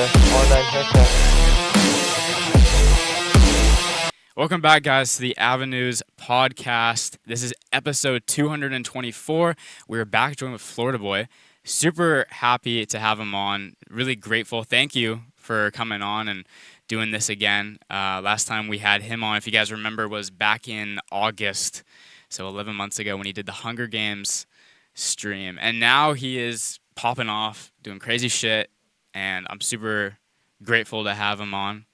online haircut. Welcome back, guys, to the Avenues podcast. This is episode 224. We're back joined with FloridaBoy. Super happy to have him on. Really grateful. Thank you for coming on and doing this again. Last time we had him on, if you guys remember, was back in August, so 11 months ago when he did the Hunger Games stream. And now he is popping off, doing crazy shit, and I'm super grateful to have him on.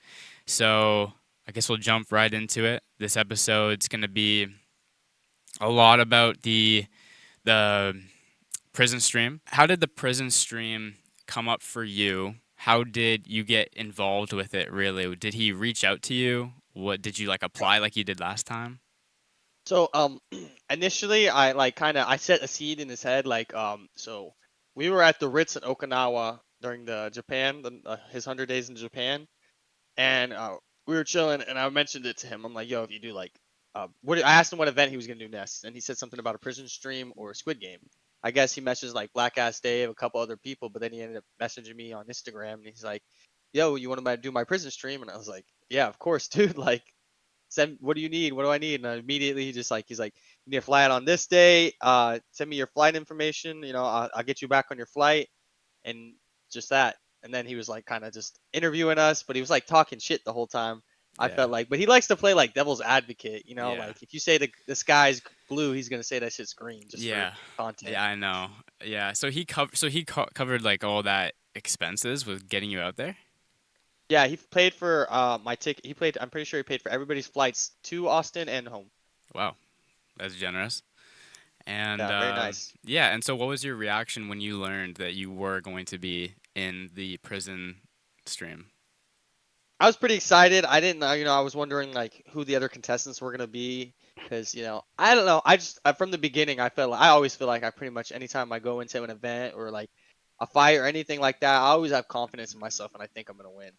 So I guess we'll jump right into it. This episode's going to be a lot about the prison stream. How did the prison stream come up for you? How did you get involved with it really? Did he reach out to you? What did you like apply like you did last time? So initially I I set a seed in his head so we were at the Ritz in Okinawa during his 100 days in Japan, and we were chilling, and I mentioned it to him. I'm like, yo, if you do what I asked him what event he was gonna do next, and he said something about a prison stream or a Squid Game. I guess he messaged like Black Ass Dave, a couple other people, but then he ended up messaging me on Instagram, and he's like, yo, you want to do my prison stream? And I was like, yeah, of course, dude. Like, send, what do you need? What do I need? And immediately he's like, you need to fly out on this day. Send me your flight information. I'll get you back on your flight, and just that. And then he was like kind of just interviewing us, but he was like talking shit the whole time. I Yeah. felt like, but he likes to play like devil's advocate. Yeah. Like if you say the sky's blue, he's gonna say that shit's green just Yeah. for content. Yeah, I know. Yeah. So he covered like all that expenses with getting you out there? Yeah, he paid for my ticket. He played. I'm pretty sure he paid for everybody's flights to Austin and home. Wow. That's generous. And Yeah, very nice. yeah, and so what was your reaction when you learned that you were going to be in the prison stream? I was pretty excited. I didn't, I was wondering like who the other contestants were gonna be, because I don't know. From the beginning, I always feel like I pretty much anytime I go into an event or like a fight or anything like that, I always have confidence in myself and I think I'm gonna win.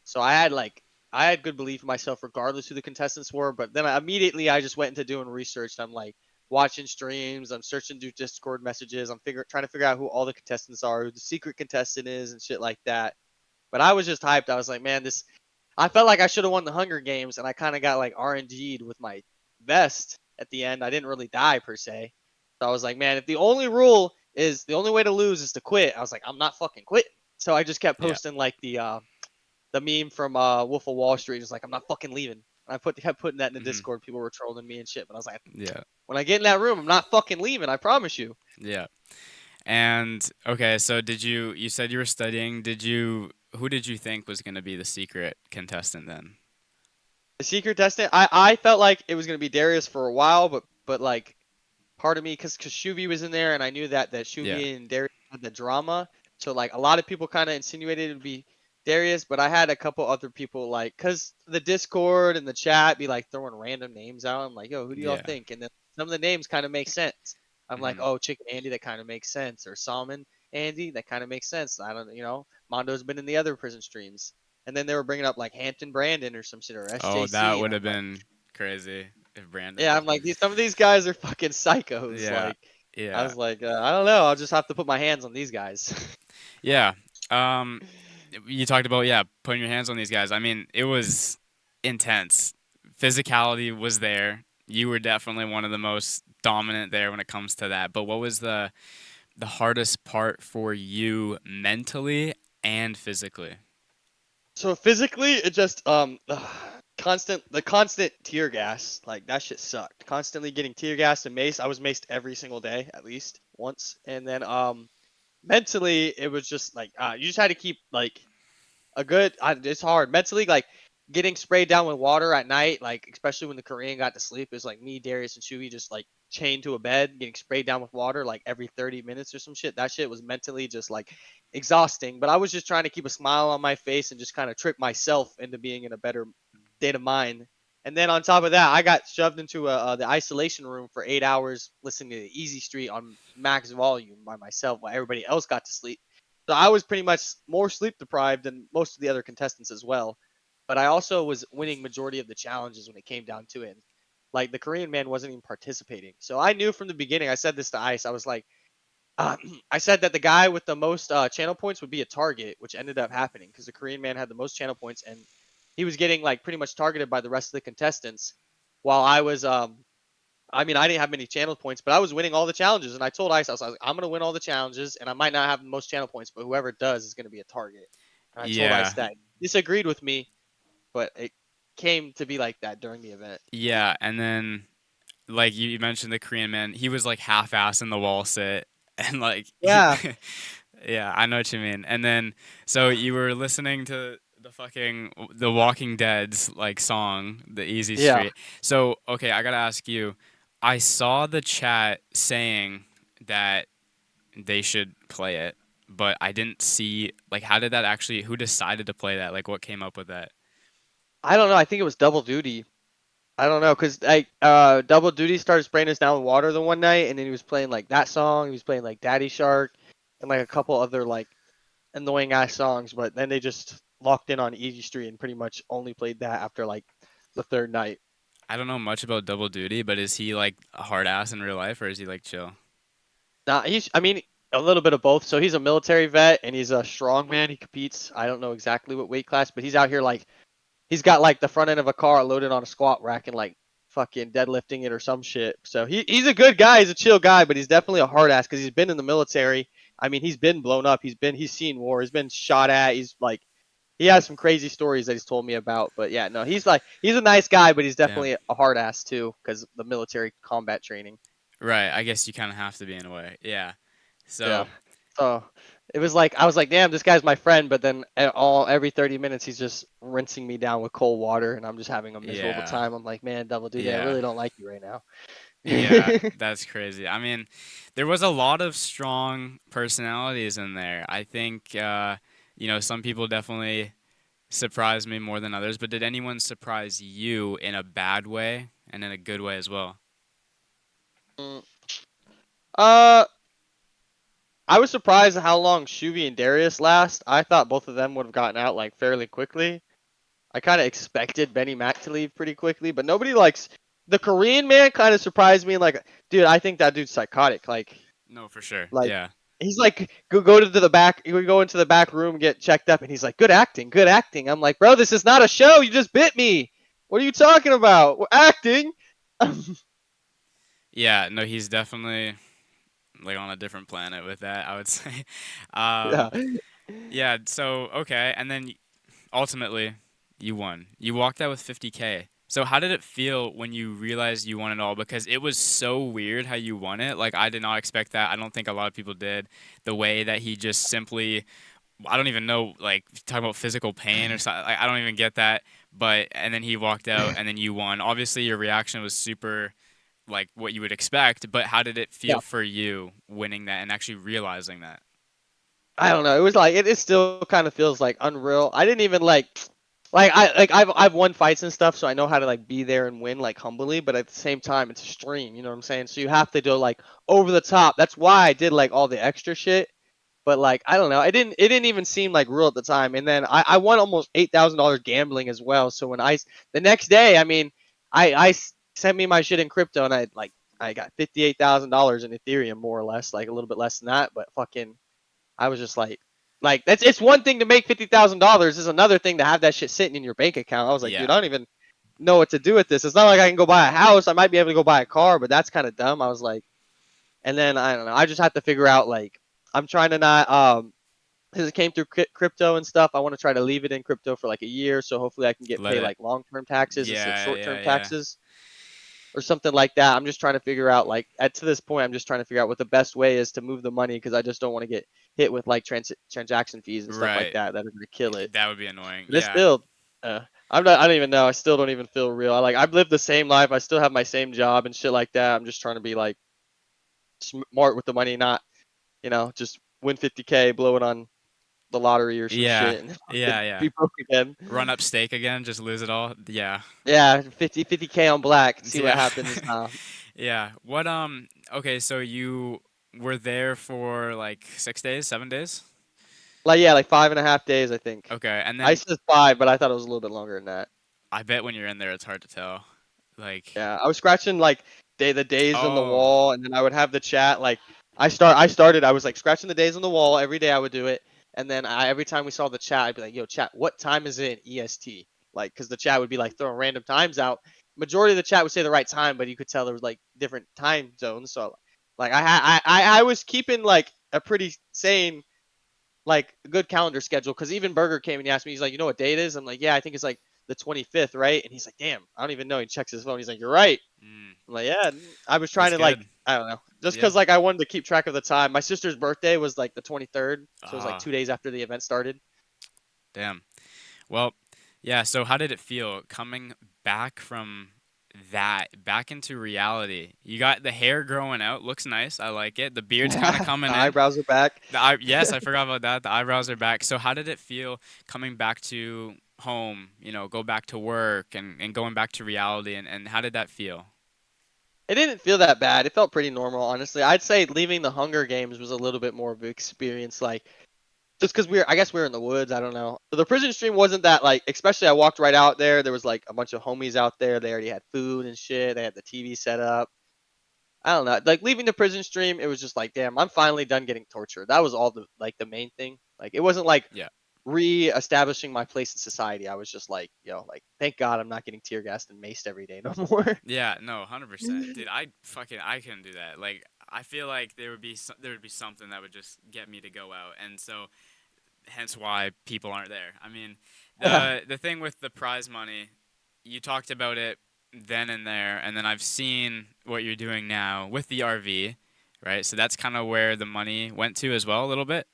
So I had good belief in myself regardless who the contestants were. But then I just went into doing research. I'm like watching streams. I'm searching through Discord messages. Trying to figure out who all the contestants are, who the secret contestant is, and shit like that. But I was just hyped. I was like, man, this I felt like I should have won the Hunger Games, and I kind of got like RNG'd with my vest at the end. I didn't really die per se, so I was like, man, if the only way to lose is to quit, I was like, I'm not fucking quitting. So I just kept Yeah. posting like the meme from Wolf of Wall Street, just like I'm not fucking leaving. And kept putting that in the Hmm. Discord. People were trolling me and shit, but I was like, Yeah. when I get in that room, I'm not fucking leaving. I promise you. Yeah. And okay, so you said you were studying. Who did you think was going to be the secret contestant then? The secret testing, I felt like it was gonna be Darius for a while, but like part of me, because Shuvi was in there, and I knew that Yeah. Shuvi and Darius had the drama. So like a lot of people kind of insinuated it would be Darius, but I had a couple other people like, cause the Discord and the chat be like throwing random names out. I'm like, yo, who do y'all Yeah. think? And then some of the names kind of make sense. I'm like, Hmm. oh, Chicken Andy, that kind of makes sense, or Salmon Andy, that kind of makes sense. I don't, Mondo's been in the other prison streams, and then they were bringing up like Hampton Brandon or some shit, or Oh, that SJC, and would I'm have like, been crazy if Brandon yeah, was I'm like, in. some of these guys are fucking psychos. Yeah. Like, I Yeah. was like, I don't know. I'll just have to put my hands on these guys. Yeah. Um, you talked about, yeah, putting your hands on these guys. I mean, it was intense. Physicality was there. You were definitely one of the most dominant there when it comes to that. But what was the hardest part for you mentally and physically? So physically, it just the constant tear gas, like that shit sucked. Constantly getting tear gas and mace. I was maced every single day at least once, and then mentally it was just like you just had to keep like it's hard mentally, like getting sprayed down with water at night, like especially when the Korean got to sleep. It's like me, Darius, and Chewy just like chained to a bed, getting sprayed down with water like every 30 minutes or some shit. That shit was mentally just like exhausting. But I was just trying to keep a smile on my face and just kind of trick myself into being in a better state of mind. And then on top of that, I got shoved into the isolation room for 8 hours listening to Easy Street on max volume by myself while everybody else got to sleep. So I was pretty much more sleep deprived than most of the other contestants as well. But I also was winning majority of the challenges when it came down to it. Like the Korean man wasn't even participating. So I knew from the beginning, I said this to Ice, I was like, I said that the guy with the most channel points would be a target, which ended up happening because the Korean man had the most channel points, and he was getting like pretty much targeted by the rest of the contestants, while I was I mean, I didn't have many channel points, but I was winning all the challenges. And I told Ice, I was like, I'm gonna win all the challenges, and I might not have the most channel points, but whoever does is gonna be a target. And I told Ice Yeah. that. He disagreed with me, but it came to be like that during the event. Yeah, and then like you mentioned the Korean man, he was like half-ass in the wall sit and like he Yeah, yeah, I know what you mean. And then so you were listening to the Walking Dead's like song, The Easy yeah. Street. So, okay, I got to ask you. I saw the chat saying that they should play it, but I didn't see like how did that actually who decided to play that? Like what came up with that? I don't know. I think it was double duty. I don't know, cause like double duty started spraying us down with water the one night, and then he was playing like that song. He was playing like Daddy Shark, and like a couple other like annoying ass songs. But then they just locked in on Easy Street and pretty much only played that after like the third night. I don't know much about Double Duty, but is he like a hard ass in real life or is he like chill? Nah, I mean, a little bit of both. So he's a military vet and he's a strongman. He competes. I don't know exactly what weight class, but he's out here like he's got like the front end of a car loaded on a squat rack and like fucking deadlifting it or some shit. So he's a good guy. He's a chill guy, but he's definitely a hard ass because he's been in the military. I mean, he's been blown up. He's seen war. He's been shot at. He's like he has some crazy stories that he's told me about. But yeah, no, he's a nice guy, but he's Damn. definitely a hard ass too because the military combat training. Right, I guess you kind of have to be in a way. Yeah. Yeah. So, So it was like I was like, damn, this guy's my friend, but then every 30 minutes he's just rinsing me down with cold water, and I'm just having a miserable yeah. time. I'm like, man, Double Duty, I Yeah. really don't like you right now. Yeah, that's crazy. I mean, there was a lot of strong personalities in there. I think some people definitely surprised me more than others, but did anyone surprise you in a bad way and in a good way as well? Mm, uh, I was surprised at how long Shuvi and Darius last. I thought both of them would have gotten out like fairly quickly. I kind of expected Benymack to leave pretty quickly, but nobody likes the Korean man. Kind of surprised me. Like, dude, I think that dude's psychotic. No, for sure. Like Yeah. he's like go to the back. We go into the back room, get checked up, and he's like, "Good acting, good acting." I'm like, "Bro, this is not a show. You just bit me. What are you talking about? We're acting." Yeah, no, he's definitely like on a different planet with that, I would say. Yeah. Um, yeah, so okay, and then ultimately you won. You walked out with 50K. So how did it feel when you realized you won it all? Because it was so weird how you won it. Like I did not expect that. I don't think a lot of people did. The way that he just simply, I don't even know, like talking about physical pain or something. Like, I don't even get that. But and then he walked out, and then you won. Obviously, your reaction was super like what you would expect. But how did it feel Yeah. for you winning that and actually realizing that? I don't know. It was like it still kind of feels like unreal. I didn't even I've won fights and stuff, so I know how to like be there and win like humbly, but at the same time it's extreme, you know what I'm saying? So you have to do like over the top. That's why I did like all the extra shit. But like I don't know, it didn't even seem like real at the time. And then I won almost $8,000 gambling as well. So when the next day, I mean, sent me my shit in crypto, and I got $58,000 in Ethereum more or less, like a little bit less than that. But fucking, I was just like that's it's one thing to make $50,000. It's another thing to have that shit sitting in your bank account. I was like, dude, Yeah. I don't even know what to do with this. It's not like I can go buy a house. I might be able to go buy a car, but that's kind of dumb. I was like, and then I don't know. I just have to figure out like I'm trying to not because it came through crypto and stuff. I want to try to leave it in crypto for like a year, so hopefully I can get Let pay it. like long-term taxes instead of Yeah, short-term yeah, yeah. taxes or something like that. I'm just trying to figure out like at to this point, I'm just trying to figure out what the best way is to move the money because I just don't want to get hit with like transaction fees and stuff like Right. that are gonna kill it. That would be annoying. But it's Yeah. still, I'm not. I don't even know. I still don't even feel real. I've lived the same life. I still have my same job and shit like that. I'm just trying to be like smart with the money, not just win 50K, blow it on the lottery or some Yeah. shit, and Yeah, fucking yeah. be broke again. Run up stake again, just lose it all. Yeah. Yeah, 50K on black. See what Yeah. happens. Yeah. What okay, so you were there for like 6 days, 7 days? Like yeah, like 5.5 days, I think. Okay. And I then said 5, but I thought it was a little bit longer than that. I bet when you're in there it's hard to tell. Like Yeah, I was scratching like the days on the oh, wall, and then I would have the chat like I started. I was like scratching the days on the wall every day. I would do it, and then every time we saw the chat, I'd be like, "Yo, chat, what time is it in EST?" Like, because the chat would be like throwing random times out. Majority of the chat would say the right time, but you could tell there was like different time zones. So, like, I was keeping like a pretty sane, like, good calendar schedule. Because even Burger came and he asked me, he's like, "You know what day it is?" I'm like, "Yeah, I think it's like the 25th, right?" And he's like, "Damn, I don't even know." He checks his phone. He's like, "You're right." Mm, I'm like, yeah, I was trying that's to like, good. I don't know, just Yeah. because like I wanted to keep track of the time. My sister's birthday was like the 23rd, so it was like Ah, 2 days after the event started. damn. Well, yeah, so how did it feel coming back from that back into reality? You got the hair growing out, looks nice. I like it. The beard's kind of The coming in. eyebrows are back. Yes, I forgot about that. The eyebrows are back. So how did it feel coming back to home, go back to work and going back to reality and how did that feel? It didn't feel that bad. It felt pretty normal, honestly. I'd say leaving the Hunger Games was a little bit more of an experience, like just because I guess we were in the woods. I don't know. The prison stream wasn't that like, especially I walked right out there. There was like a bunch of homies out there. They already had food and shit. They had the TV set up. I don't know. Like leaving the prison stream, it was just like, damn, I'm finally done getting tortured. That was all the main thing. Like it wasn't like Yeah. re-establishing my place in society. I was just like, like thank God I'm not getting tear gassed and maced every day no more. Yeah, no, 100%. Dude, I couldn't do that. Like I feel like there would be something that would just get me to go out. And so hence why people aren't there. I mean, the thing with the prize money, you talked about it then and there, and then I've seen what you're doing now with the RV, right? So that's kind of where the money went to as well, a little bit.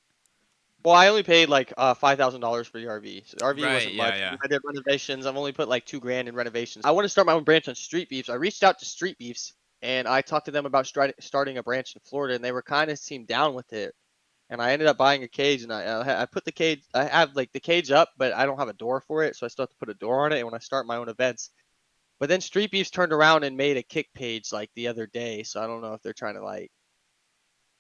Well, I only paid like $5,000 for the RV. So the RV Right. wasn't Yeah. much. Yeah. I did renovations. I've only put like 2 grand in renovations. I want to start my own branch on Street Beefs. I reached out to Street Beefs and I talked to them about starting a branch in Florida, and they were kind of seemed down with it. And I ended up buying a cage, and I put the cage. I have like the cage up, but I don't have a door for it, so I still have to put a door on it. And when I start my own events, but then Street Beefs turned around and made a kick page like the other day, so I don't know if they're trying to like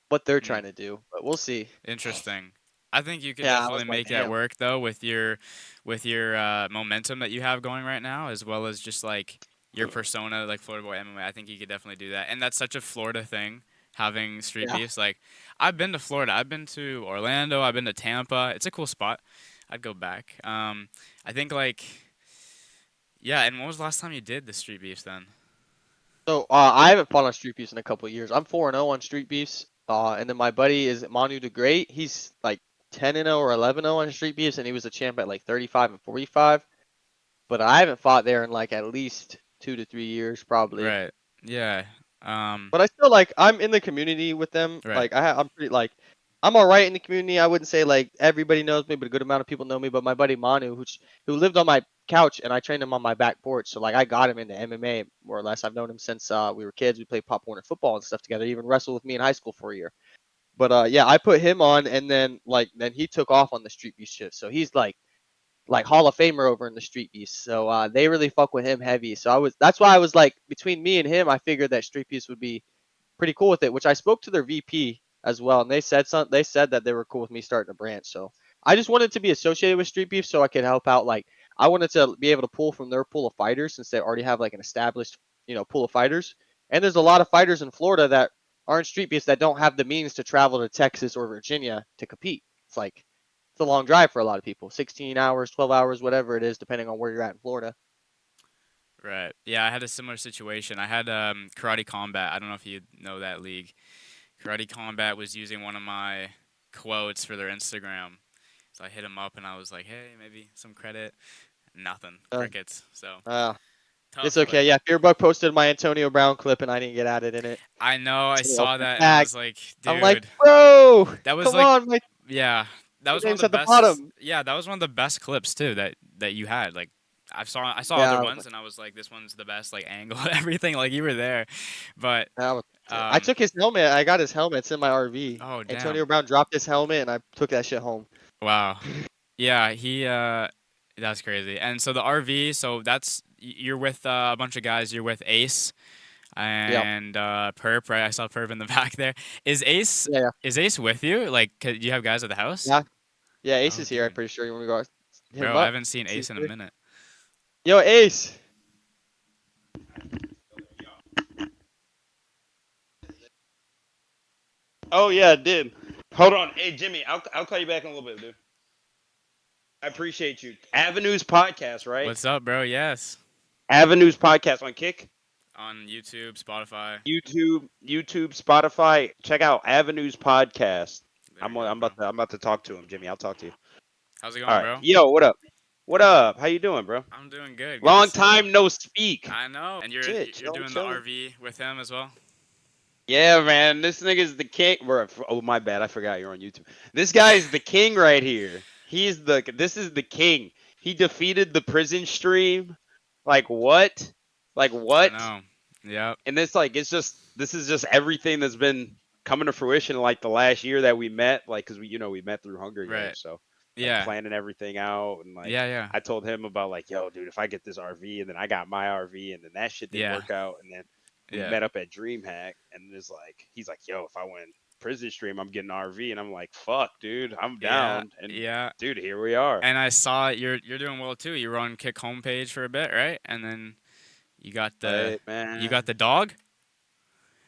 what they're Mm, trying to do, but we'll see. interesting. I think you could Yeah, I definitely was like, make that damn. work though with your momentum that you have going right now, as well as just like your persona, like Florida Boy MMA. I think you could definitely do that, and that's such a Florida thing, having street Yeah. beefs. Like I've been to Florida, I've been to Orlando, I've been to Tampa. It's a cool spot. I'd go back. I think like yeah. And when was the last time you did the street beefs then? So I haven't fought on Street Beefs in a couple of years. I'm 4-0 on Street Beefs. And then my buddy is Manu the Great. He's like 10-0 or 11-0 on Street Beefs, and he was a champ at like 35 and 45. But I haven't fought there in like at least 2 to 3 years, probably. Right. Yeah. But I still like I'm in the community with them. Right. Like I'm pretty like I'm all right in the community. I wouldn't say like everybody knows me, but a good amount of people know me. But my buddy Manu, who lived on my couch, and I trained him on my back porch, so like I got him into MMA more or less. I've known him since we were kids. We played Pop Warner football and stuff together. He even wrestled with me in high school for a year. But yeah, I put him on, and then he took off on the street beef shift. So he's like Hall of Famer over in the Street Beast. So they really fuck with him heavy. So that's why I was like between me and him, I figured that Street Beast would be pretty cool with it. Which I spoke to their VP as well, and they said that they were cool with me starting a branch. So I just wanted to be associated with Street Beef so I could help out. Like I wanted to be able to pull from their pool of fighters since they already have like an established pool of fighters. And there's a lot of fighters in Florida that aren't Street Beefs that don't have the means to travel to Texas or Virginia to compete. It's like it's a long drive for a lot of people, 16 hours, 12 hours, whatever it is, depending on where you're at in Florida. Right. Yeah, I had a similar situation. I had Karate Combat. I don't know if you know that league. Karate Combat was using one of my quotes for their Instagram. So I hit him up and I was like, "Hey, maybe some credit." Nothing. Uh, Crickets. So uh, it's tough, but okay. Yeah, Fearbuck posted my Antonio Brown clip and I didn't get added in it. I know I So saw that and I tag. was like, I'm like, "Dude, bro, that was come like on, yeah, that my was one of name's the at the best. bottom. Yeah, that was one of the best clips too that you had. Like I saw other Yeah, I was ones and I was like, this one's the best, like angle, everything. Like you were there, but I was sick. I um, took his helmet. I got his helmet. It's in my RV. oh Antonio damn, Brown dropped his helmet and I took that shit home. wow, yeah, that's crazy. And so the RV, so you're with a bunch of guys. You're with Ace Yep. and Perp, right? I saw Perp in the back there. Is Ace Yeah, yeah. is Ace with you? Like, do you have guys at the house? Yeah. Yeah, Ace Oh, is here, I'm dude, pretty sure. You want me to go hit him bro, I up? haven't seen See if Ace in a he's here. minute. Yo, Ace. Oh yeah, I did. Hold on, hey Jimmy, I'll call you back in a little bit, dude. I appreciate you. Avenues podcast, right? What's up, bro? Yes. Avenues podcast on Kick, On YouTube, Spotify. YouTube, Spotify. Check out Avenues podcast. There you go, bro. I'm about to talk to him, Jimmy. I'll talk to you. How's it All going, right, bro? yo, what up? What Good. up? How you doing, bro? I'm doing good. Good to Long see you. time no speak. I know. And you're Shit, you're doing the chilling. RV with him as well? Yeah, man, this nigga's the king. Oh, my bad, I forgot you're on YouTube. This guy's the king right here. This is the king. He defeated the prison stream. Like what? Like I what? know. Yep. And this is just everything that's been coming to fruition in like the last year that we met. Like, cause we met through Hunger Right. Games, so like Yeah. planning everything out and like Yeah. I told him about like, yo, dude, if I get this RV and then I got my RV and then that shit didn't Yeah. work out and then we Yeah. met up at DreamHack and he's like, yo, if I win Prison Stream, I'm getting an RV and I'm like, fuck, dude, I'm down. And Yeah. dude, here we are. And I saw you're doing well too. You were on Kick homepage for a bit, right? And then you got Hey, man. you got the dog?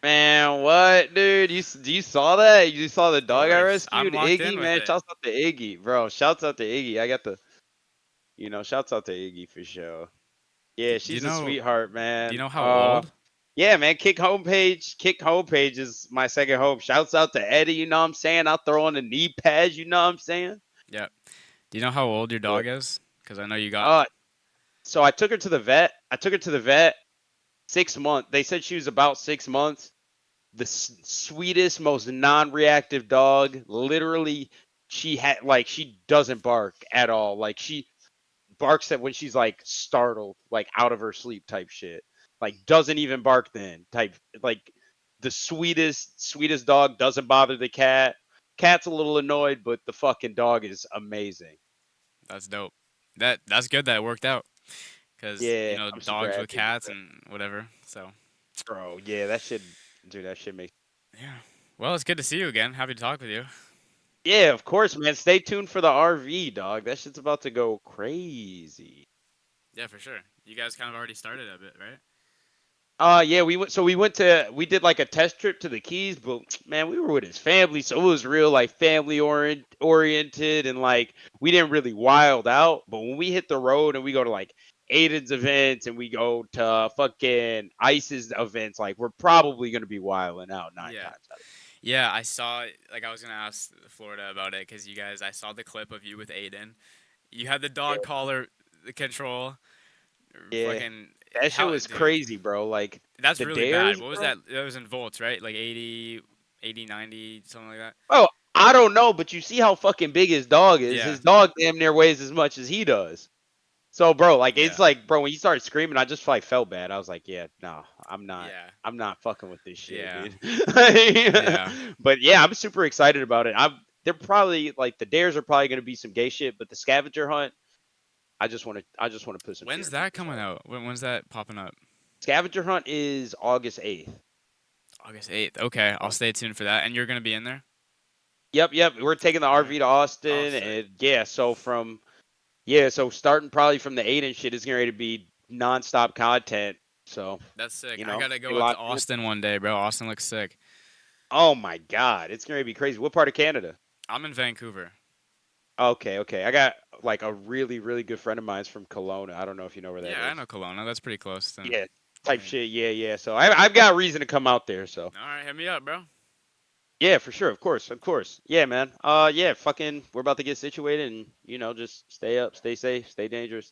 Man, what, dude? You saw that? You saw the dog I course. I'm rescued? locked Iggy, in with man. it. Shouts out to Iggy, bro. Shouts out to Iggy. I got the, shouts out to Iggy for sure. Yeah, she's a sweetheart, man. Do you know how old? Yeah, man. Kick homepage is my second home. Shouts out to Eddie, you know what I'm saying? I'll throw on the knee pads, you know what I'm saying? Yep. Do you know how old your But, dog is? Because I know you got. so I took her to the vet. 6 months. They said she was about 6 months. The sweetest, most non-reactive dog. Literally, she doesn't bark at all. Like she barks at when she's like startled, like out of her sleep type shit. Like doesn't even bark then type. Like the sweetest dog, doesn't bother the cat. Cat's a little annoyed, but the fucking dog is amazing. That's dope. That's good that it worked out. Because Yeah, I'm super dogs with happy about cats that. and whatever. So. Bro, yeah, that shit makes. Yeah. Well, it's good to see you again. Happy to talk with you. Yeah, of course, man. Stay tuned for the RV, dog. That shit's about to go crazy. Yeah, for sure. You guys kind of already started a bit, right? Yeah, we did like a test trip to the Keys, but man, we were with his family, so it was real like family oriented and like we didn't really wild out. But when we hit the road and we go to like Aiden's events and we go to fucking Ice's events, like we're probably gonna be wilding out 9 times out of 10. Yeah, I saw. Like, I was gonna ask Florida about it because you guys. I saw the clip of you with Aiden. You had the dog collar control. Yeah. Fucking. That shit was crazy, bro. Like That's the really dares, bad. What was bro? that? That was in volts, right? Like 80, 90, something like that. Oh, I don't know, but you see how fucking big his dog is. Yeah. His dog damn near weighs as much as he does. So, bro, like it's Yeah. like, bro, when you started screaming, I just like felt bad. I was like, yeah, no, I'm not. Yeah. I'm not fucking with this shit, Yeah. dude. Yeah. But yeah, I'm super excited about it. They're probably like the dares are probably gonna be some gay shit, but the scavenger hunt, I just want to put some. When's that coming out? When's that popping up? Scavenger hunt is August 8th. August 8th. Okay, I'll stay tuned for that. And you're gonna be in there? Yep. We're taking the RV to Austin, sick. and yeah, so starting probably from the 8 and shit is going to be nonstop content. So That's sick. you I know, gotta stay go out to locked in. Austin one day, bro. Austin looks sick. Oh my god, it's going to be crazy. What part of Canada? I'm in Vancouver. Okay. I got like a really really good friend of mine's from Kelowna. I don't know if you know where that is. Yeah, I know Kelowna. That's pretty close. Then. Yeah, type shit. Yeah. So I've got reason to come out there. So All right, hit me up, bro. yeah, for sure. Of course. Yeah, man. Yeah, fucking. We're about to get situated, and just stay up, stay safe, stay dangerous.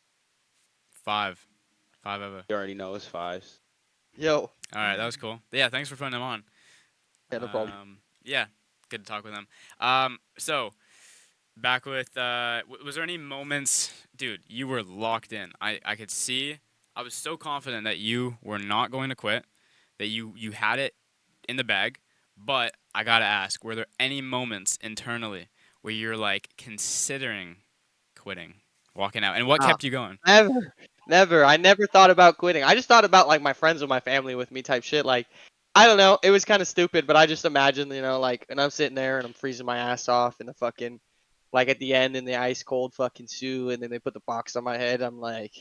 5 ever. You already know it's 5s. Yo. All right, that was cool. Yeah, thanks for putting him on. Yeah, no problem. Yeah, good to talk with him. So back with was there any moments, dude? You were locked in. I could see. I was so confident that you were not going to quit, that you had it in the bag. But I gotta ask, were there any moments internally where you're like considering quitting, walking out, and what kept you going? Never. I never thought about quitting. I just thought about like my friends or my family with me type shit. Like, I don't know. It was kind of stupid, but I just imagined, like, and I'm sitting there and I'm freezing my ass off in the fucking, like at the end in the ice cold fucking shoe, and then they put the box on my head. I'm like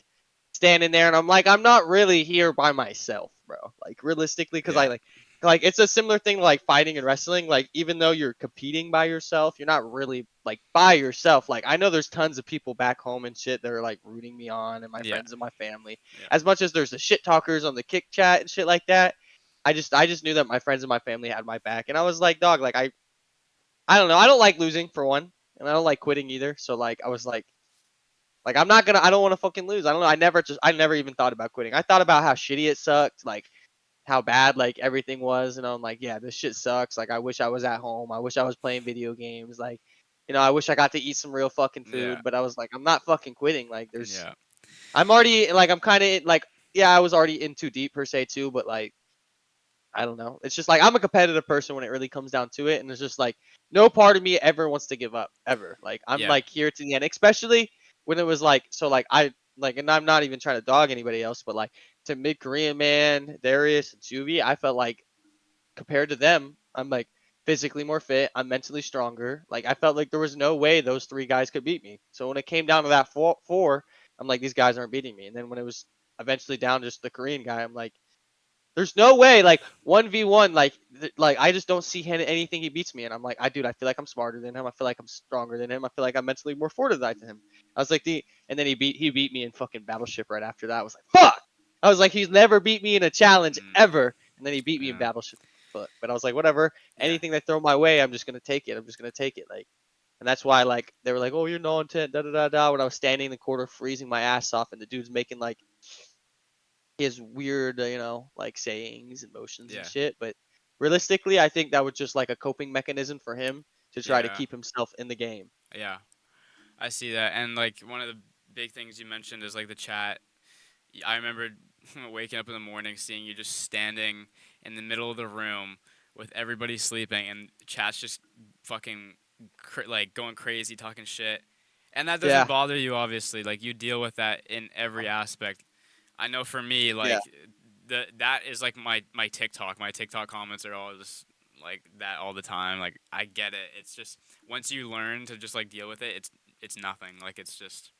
standing there and I'm like, I'm not really here by myself, bro. Like realistically, because I Yeah. like like it's a similar thing to like fighting and wrestling. Like even though you're competing by yourself, you're not really like by yourself. Like I know there's tons of people back home and shit that are like rooting me on, and my Yeah. friends and my family. Yeah. As much as there's the shit talkers on the kick chat and shit like that, I just knew that my friends and my family had my back, and I was like, dog, like I don't know, I don't like losing for one, and I don't like quitting either. So like I was like I'm not gonna, I don't want to fucking lose. I don't know. I never even thought about quitting. I thought about how shitty it sucked, like how bad like everything was, and I'm like, yeah, this shit sucks. Like I wish I was at home. I wish I was playing video games. Like, I wish I got to eat some real fucking Yeah. food. But I was like, I'm not fucking quitting. Like Yeah. I'm already like I'm kind of like, yeah, I was already in too deep per se too. But like I don't know. It's just like I'm a competitive person when it really comes down to it, and it's just like no part of me ever wants to give up ever. Like I'm Yeah. like here to the end, especially when it was like so like I like, and I'm not even trying to dog anybody else, but like to Mid Korean man, Darius, and Juvie, I felt like compared to them, I'm like physically more fit. I'm mentally stronger. Like I felt like there was no way those three guys could beat me. So when it came down to that four, I'm like these guys aren't beating me. And then when it was eventually down to just the Korean guy, I'm like there's no way, like 1v1, like like I just don't see anything he beats me, and I'm like, dude, I feel like I'm smarter than him. I feel like I'm stronger than him. I feel like I'm mentally more fortified than him. I was like and then he beat me in fucking Battleship right after that. I was like, fuck. I was like, he's never beat me in a challenge Mm, ever, and then he beat me in yeah. Battleship. But I was like, whatever. Yeah. Anything they throw my way, I'm just gonna take it. I'm just gonna take it. Like, and that's why like they were like, oh, you're non-intent, da da da da. When I was standing in the corner freezing my ass off, and the dude's making like his weird, like sayings and motions and Yeah. shit. But realistically, I think that was just like a coping mechanism for him to try to Yeah. keep himself in the game. Yeah. I see that. And like one of the big things you mentioned is like the chat. I remember waking up in the morning, seeing you just standing in the middle of the room with everybody sleeping, and the chat's just fucking like going crazy, talking shit. And that doesn't Yeah, bother you, obviously. Like you deal with that in every aspect. I know for me, yeah, like that is like my TikTok. My TikTok comments are all just like that all the time. Like I get it. It's just once you learn to just like deal with it, it's nothing. Like it's just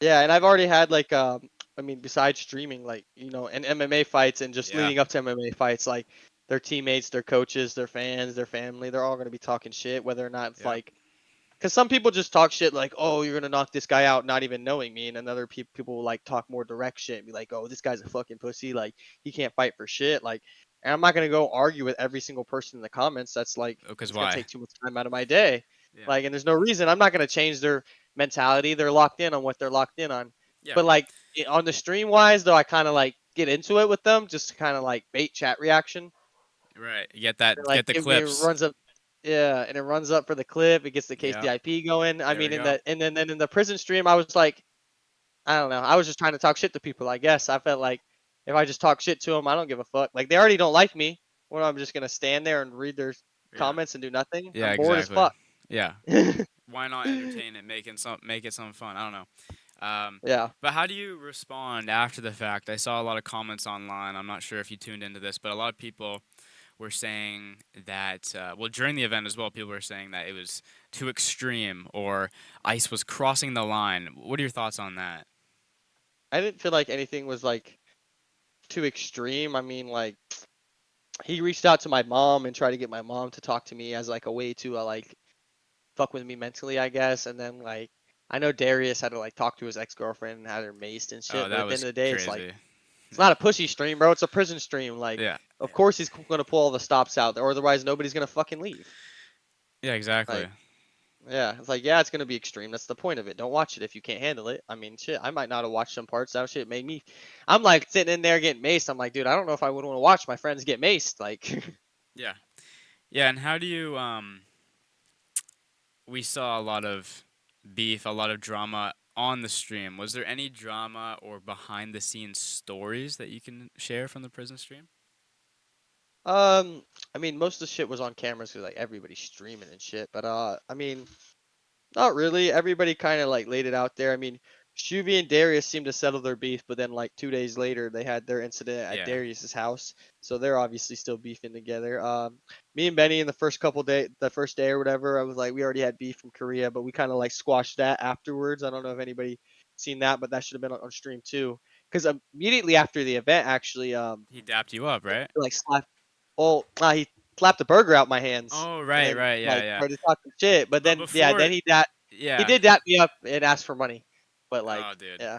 yeah. And I've already had like, I mean, besides streaming, like and MMA fights and just yeah, leading up to MMA fights, like their teammates, their coaches, their fans, their family, they're all gonna be talking shit, whether or not it's yeah, like because some people just talk shit like, "Oh, you're gonna knock this guy out," not even knowing me, and then other people will like talk more direct shit and be like, "Oh, this guy's a fucking pussy. Like he can't fight for shit." Like, and I'm not gonna go argue with every single person in the comments. That's like because it's gonna why? take too much time out of my day. Yeah, Like, and there's no reason. I'm not gonna change their mentality. They're locked in on what they're locked in on. yeah, But like on the stream wise, though, I kind of like get into it with them just to kind of like bait chat reaction. right. You get that, And get like the it clips. runs up, yeah, and it runs up for the clip. It gets the Yeah, KCIP going. I there mean, we go. then in the prison stream, I was like, I don't know. I was just trying to talk shit to people. I guess I felt like if I just talk shit to them, I don't give a fuck. Like they already don't like me. What I'm just gonna stand there and read their Yeah, comments and do nothing. yeah, I'm bored as exactly. fuck. Yeah, why not entertain it, make it some fun? I don't know. Yeah. But how do you respond after the fact? I saw a lot of comments online. I'm not sure if you tuned into this, but a lot of people were saying that, well, during the event as well, people were saying that it was too extreme or Ice was crossing the line. What are your thoughts on that? I didn't feel like anything was like too extreme. I mean, like he reached out to my mom and tried to get my mom to talk to me as like a way to like fuck with me mentally, I guess. And then like I know Darius had to like talk to his ex girlfriend and had her maced and Oh, shit. But that at the end was of the day, it's like crazy. it's Yeah. not a pushy stream, bro. It's a prison stream. Like, Yeah. of course he's gonna pull all the stops out, or otherwise nobody's gonna fucking leave. Yeah, exactly. Like, yeah, it's like, yeah, it's gonna be extreme. That's the point of it. Don't watch it if you can't handle it. I mean, shit, I might not have watched some parts. That shit made me. I'm like sitting in there getting maced. I'm like, dude, I don't know if I would want to watch my friends get maced. Like, Yeah. Yeah, and how do you we saw a lot of beef, a lot of drama on the stream. Was there any drama or behind the scenes stories that you can share from the prison stream? um, I mean, most of the shit was on cameras because like everybody's streaming and shit. But I mean, not really. Everybody kind of like laid it out there. I mean, Shuvi and Darius seemed to settle their beef, but then like 2 days later, they had their incident at Yeah. Darius's house, so they're obviously still beefing together. Me and Benny in the first couple day, the first day or whatever, I was like, we already had beef from Korea, but we kind of like squashed that afterwards. I don't know if anybody seen that, but that should have been on stream too, because immediately after the event, actually, He dapped you up, right? like slapped. he slapped the burger out my hands. Oh, And right, then, right, yeah, like, yeah. started talking shit. But But then, yeah, before, then he yeah. did dap me up and ask for money. But like, Oh, dude. yeah,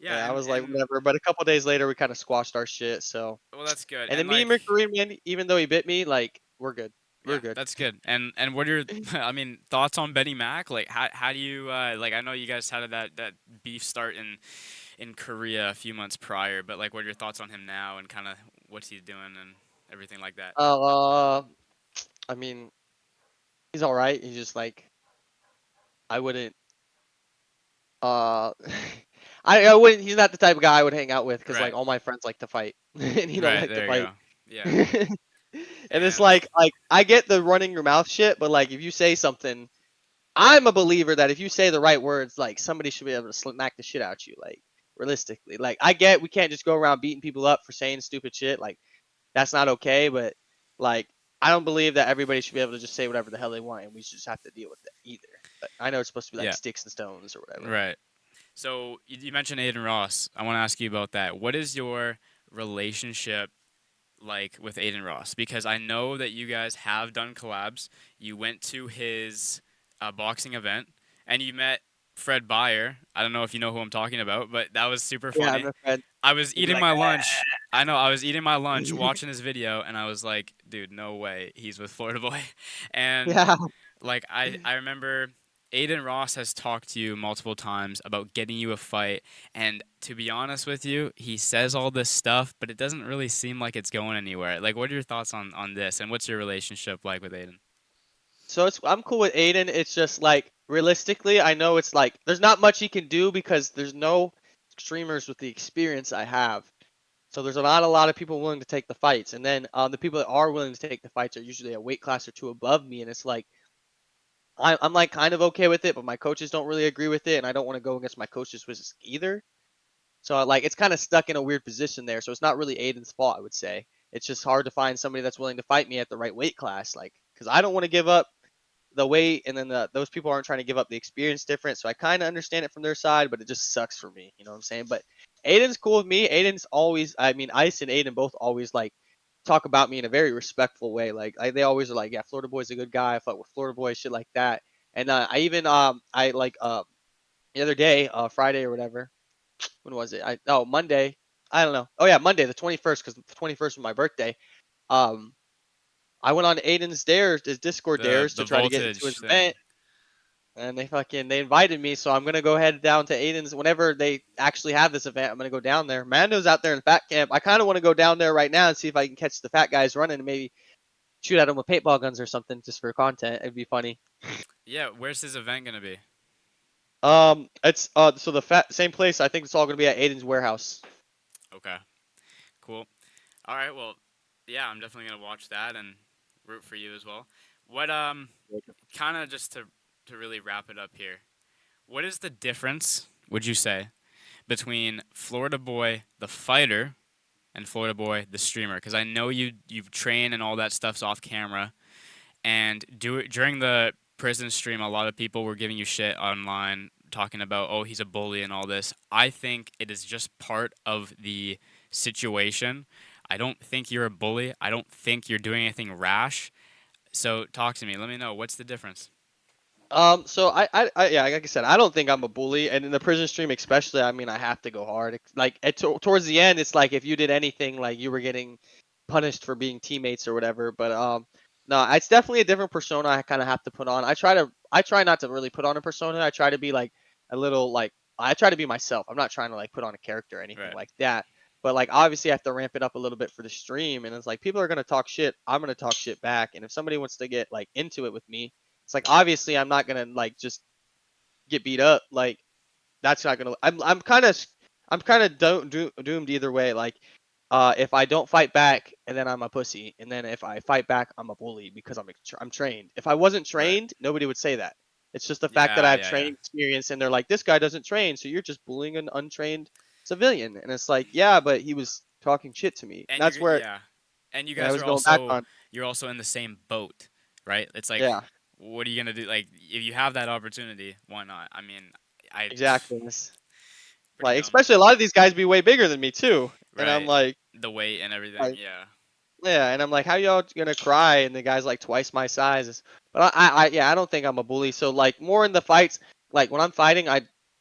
Yeah, yeah, I was like, and whatever. But a couple days later, we kind of squashed our shit. So, well, that's good. and then And me and like, my Korean man, even though he bit me, like, we're good. We're yeah, good. that's good. And what are your, I mean, thoughts on Benymack? Like, how do you like? I know you guys had that beef start in Korea a few months prior, but like, what are your thoughts on him now and kind of what's he doing and everything like that? I mean, he's all right. He's just like, I wouldn't. Uh, I wouldn't. He's not the type of guy I would hang out with because like Right, all my friends like to fight, and he don't right. like to There you fight. go. Yeah, And it's and like I get the running your mouth shit, but like if you say something, I'm a believer that if you say the right words, like somebody should be able to smack the shit out you. Like realistically, like I get we can't just go around beating people up for saying stupid shit. Like that's not okay. But like I don't believe that everybody should be able to just say whatever the hell they want, and we should just have to deal with it either. But I know it's supposed to be like yeah, sticks and stones or whatever. right. So you mentioned Adin Ross. I want to ask you about that. What is your relationship like with Adin Ross? Because I know that you guys have done collabs. You went to his boxing event and you met Fred Beyer. I don't know if you know who I'm talking about, but that was super Yeah, I'm funny. a friend. I was He'd be eating like, my lunch. I know I was eating my "Ah." lunch watching his video and I was like, dude, no way. He's with Florida Boy. And Yeah. like I remember Adin Ross has talked to you multiple times about getting you a fight, and to be honest with you, he says all this stuff, but it doesn't really seem like it's going anywhere. Like, what are your thoughts on this, and what's your relationship like with Adin? So I'm cool with Aiden. It's just like realistically, I know it's like there's not much he can do because there's no streamers with the experience I have. So there's not a lot of people willing to take the fights, and then the people that are willing to take the fights are usually a weight class or two above me, and it's like I'm like kind of okay with it, but my coaches don't really agree with it, and I don't want to go against my coaches' wishes either. So like it's kind of stuck in a weird position there. So it's not really Aiden's fault, I would say. It's just hard to find somebody that's willing to fight me at the right weight class, like because I don't want to give up the weight, and then those people aren't trying to give up the experience difference. So I kind of understand it from their side, but it just sucks for me. You know what I'm saying? But Aiden's cool with me. Aiden's always, I mean, Ice and Aiden both always like talk about me in a very respectful way. Like they always are like, yeah, Florida Boy's a good guy. I fuck with Florida Boy, shit like that. And I even I like the other day, Friday or whatever. When was it? Monday. I don't know. Oh yeah, Monday the 21st, because the 21st was my birthday. Um, I went on Aiden's dares, his Discord dares The to try to get into his voltage thing. event, and they invited me, so I'm gonna go head down to Aiden's whenever they actually have this event. I'm gonna go down there. Mando's out there in fat camp. I kind of want to go down there right now and see if I can catch the fat guys running and maybe shoot at them with paintball guns or something just for content. It'd be funny. Yeah, where's his event gonna be? It's so the same place. I think it's all gonna be at Aiden's warehouse. Okay, cool. All right, well, yeah, I'm definitely gonna watch that and root for you as well. What kind of just to really wrap it up here. What is the difference, would you say, between Florida Boy the fighter and Florida Boy the streamer? Because I know you've trained and all that stuff's off camera. And during the prison stream, a lot of people were giving you shit online, talking about, oh, he's a bully and all this. I think it is just part of the situation. I don't think you're a bully. I don't think you're doing anything rash. So talk to me. Let me know, what's the difference? So yeah, like I said, I don't think I'm a bully, and in the prison stream especially, I mean, I have to go hard. Like towards the end, it's like if you did anything, like you were getting punished for being teammates or whatever. But no, it's definitely a different persona I kind of have to put on. I try not to really put on a persona. I try to be like a little like I try to be myself. I'm not trying to like put on a character or anything Right. like that. But like obviously I have to ramp it up a little bit for the stream, and it's like people are gonna talk shit. I'm gonna talk shit back, and if somebody wants to get like into it with me, it's like obviously I'm not gonna like just get beat up. Like that's not gonna. I'm kind of doomed either way. Like if I don't fight back, and then I'm a pussy, and then if I fight back, I'm a bully because I'm trained. If I wasn't Right. trained, nobody would say that. It's just the fact that I Yeah, have yeah, yeah. training experience, and they're like, this guy doesn't train, so you're just bullying an untrained civilian. And it's like, yeah, but he was talking shit to me. And And that's you're where yeah. And you I guys was are going back also on. you're also in the same boat, right? It's like, Yeah, what are you gonna do? Like, if you have that opportunity, why not? I mean, I exactly. pretty Like dumb. especially a lot of these guys be way bigger than me too, and I'm Right. like. The weight and everything. Like Yeah. Yeah, and I'm like, how y'all gonna cry? And the guy's like twice my size. But yeah, I don't think I'm a bully. So like more in the fights, like when I'm fighting,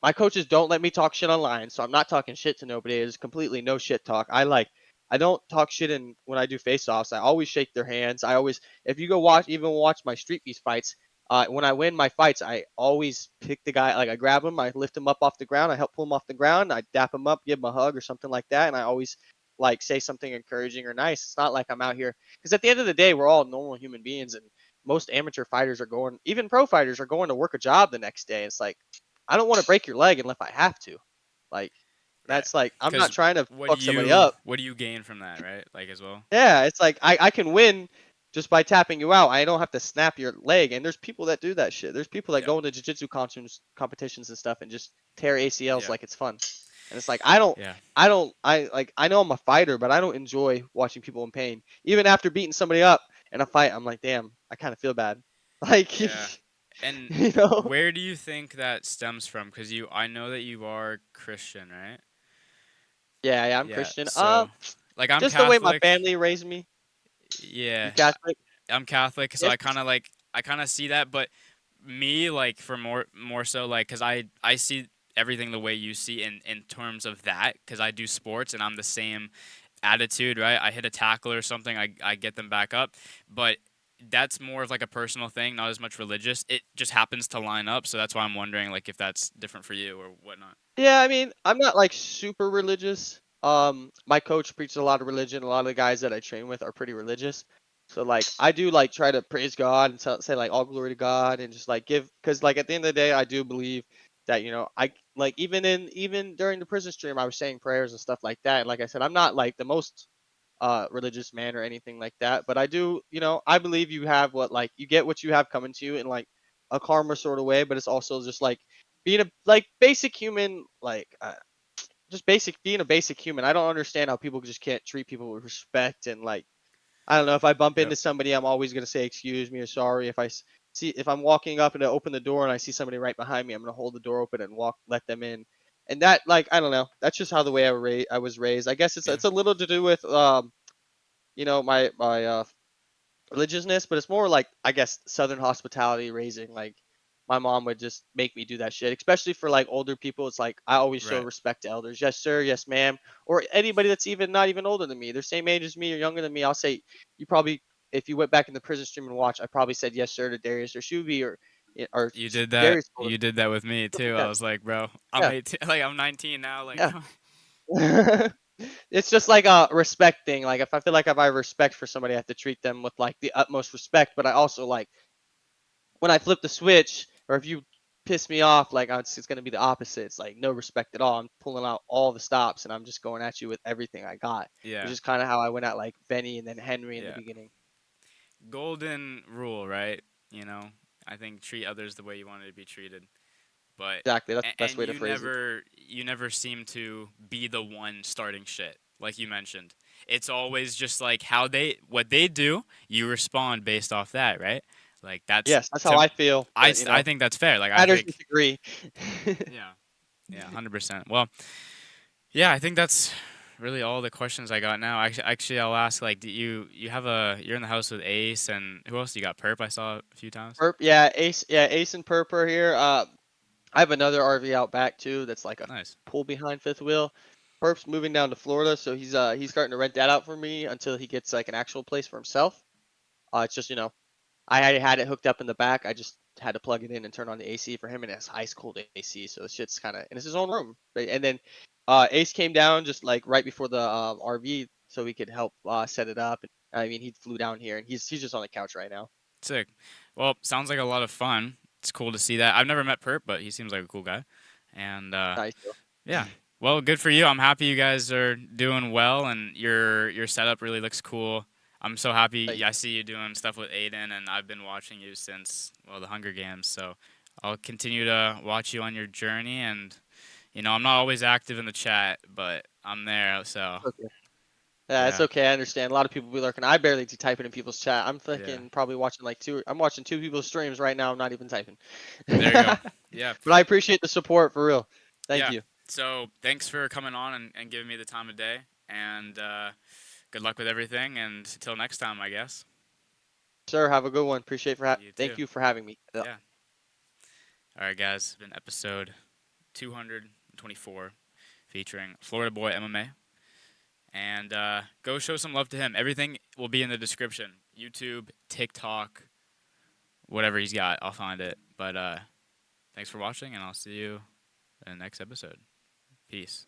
my coaches don't let me talk shit online, so I'm not talking shit to nobody. It's completely no shit talk. I don't talk shit in when I do face offs. I always shake their hands. I always, if you go watch my Street Beast fights, when I win my fights, I always pick the guy, like I grab him, I lift him up off the ground, I help pull him off the ground, I dap him up, give him a hug or something like that, and I always like say something encouraging or nice. It's not like I'm out here because at the end of the day, we're all normal human beings, and most amateur fighters are going, even pro fighters are going to work a job the next day. It's like I don't want to break your leg unless I have to. Like Right. that's like I'm not Because trying to fuck somebody up. what do you gain from that, right? Like as well. Yeah, it's like I can win just by tapping you out. I don't have to snap your leg. And there's people that do that shit. There's people that Yeah. go into jiu-jitsu competitions and stuff and just tear ACLs Yeah. like it's fun. And it's like I know I'm a fighter, but I don't enjoy watching people in pain. Even after beating somebody up in a fight, I'm like, damn, I kind of feel bad. Like Yeah. And you know. where do you think that stems from? Because I know that you are Christian, right? Yeah, yeah, I'm Yeah. Christian. So, like, I'm Just the way my Catholic. family raised me. You Yeah, Catholic? I'm Catholic, so Yes. I kind of see that, but me like for more so like because I see everything the way you see in terms of that because I do sports and I'm the same attitude, right? I hit a tackle or something, I get them back up, but that's more of like a personal thing, not as much religious. It just happens to line up, so that's why I'm wondering like if that's different for you or whatnot. Yeah, I mean, I'm not like super religious. My coach preaches a lot of religion. A lot of the guys that I train with are pretty religious. So like, I do like try to praise God and say like all glory to God and just like give, because like at the end of the day, I do believe that I like even during the prison stream, I was saying prayers and stuff like that. And like I said, I'm not like the most religious man or anything like that, but I do, I believe you have you get what you have coming to you in like a karma sort of way, but it's also just like being a like basic human, like just basic being a basic human. I don't understand how people just can't treat people with respect and like I don't know if I bump Yep. into somebody, I'm always gonna say excuse me or sorry. See if I'm walking up and I open the door and I see somebody right behind me, I'm gonna hold the door open and let them in. And that like I don't know, that's just how the way I was raised. I guess Yeah. it's a little to do with my religiousness, but it's more like I guess Southern hospitality raising. Like my mom would just make me do that shit, especially for like older people. It's like I always show Right. respect to elders. Yes, sir. Yes, ma'am. Or anybody that's even not even older than me. They're same age as me or younger than me. I'll say you probably if you went back in the prison stream and watch, I probably said yes, sir to Darius or Shuby You did that. Darius told You did that with me stuff too. like I that. was like, bro, I'm Yeah, 18, like I'm 19 now. Like, yeah. It's just like a respect thing. Like if I feel like if I have respect for somebody, I have to treat them with like the utmost respect. But I also like when I flip the switch, or if you piss me off, like it's gonna be the opposite. It's like no respect at all. I'm pulling out all the stops and I'm just going at you with everything I got, which yeah, is kind of how I went at like Benny and then Henry in the yeah. beginning. Golden rule, right? You know, I think treat others the way you wanted to be treated. But Exactly, that's the best and way to phrase it. you never seem to be the one starting shit, like you mentioned. It's always just like what they do, you respond based off that, right? Like that's Yes, that's how to I feel. But I think that's fair. Like I fighters think disagree. yeah. Yeah, 100%. Well, yeah, I think that's really all the questions I got now. Actually, I'll ask like, do you have you're in the house with Ace and who else you got? Perp, I saw a few times. Perp, yeah, Ace and Perp are here. I have another RV out back too. That's like a Nice. pull behind fifth wheel. Perp's moving down to Florida, so he's starting to rent that out for me until he gets like an actual place for himself. It's just I already had it hooked up in the back. I just had to plug it in and turn on the AC for him, and it's ice cold AC, so it's shit's kind of and it's his own room. And then Ace came down just like right before the RV, so we could help set it up. And I mean, he flew down here, and he's just on the couch right now. Sick. Well, sounds like a lot of fun. It's cool to see that. I've never met Perp, but he seems like a cool guy. And Nice. yeah. Well, good for you. I'm happy you guys are doing well and your setup really looks cool. I'm so happy I see you doing stuff with Aiden and I've been watching you since the Hunger Games. So I'll continue to watch you on your journey and I'm not always active in the chat, but I'm there. So Okay. Yeah, it's yeah. okay. I understand. A lot of people be lurking. I barely type it in people's chat. I'm Yeah. fucking probably watching like two. I'm watching two people's streams right now. I'm not even typing. There you go. But Yeah. I appreciate the support for real. Thank Yeah. you. So thanks for coming on and giving me the time of day. And good luck with everything, and until next time, I guess. Sir, have a good one. You Thank too. you for having me. Yeah. All right, guys. It's been episode 224 featuring Florida Boy MMA. And go show some love to him. Everything will be in the description. YouTube, TikTok, whatever he's got, I'll find it. But thanks for watching, and I'll see you in the next episode. Peace.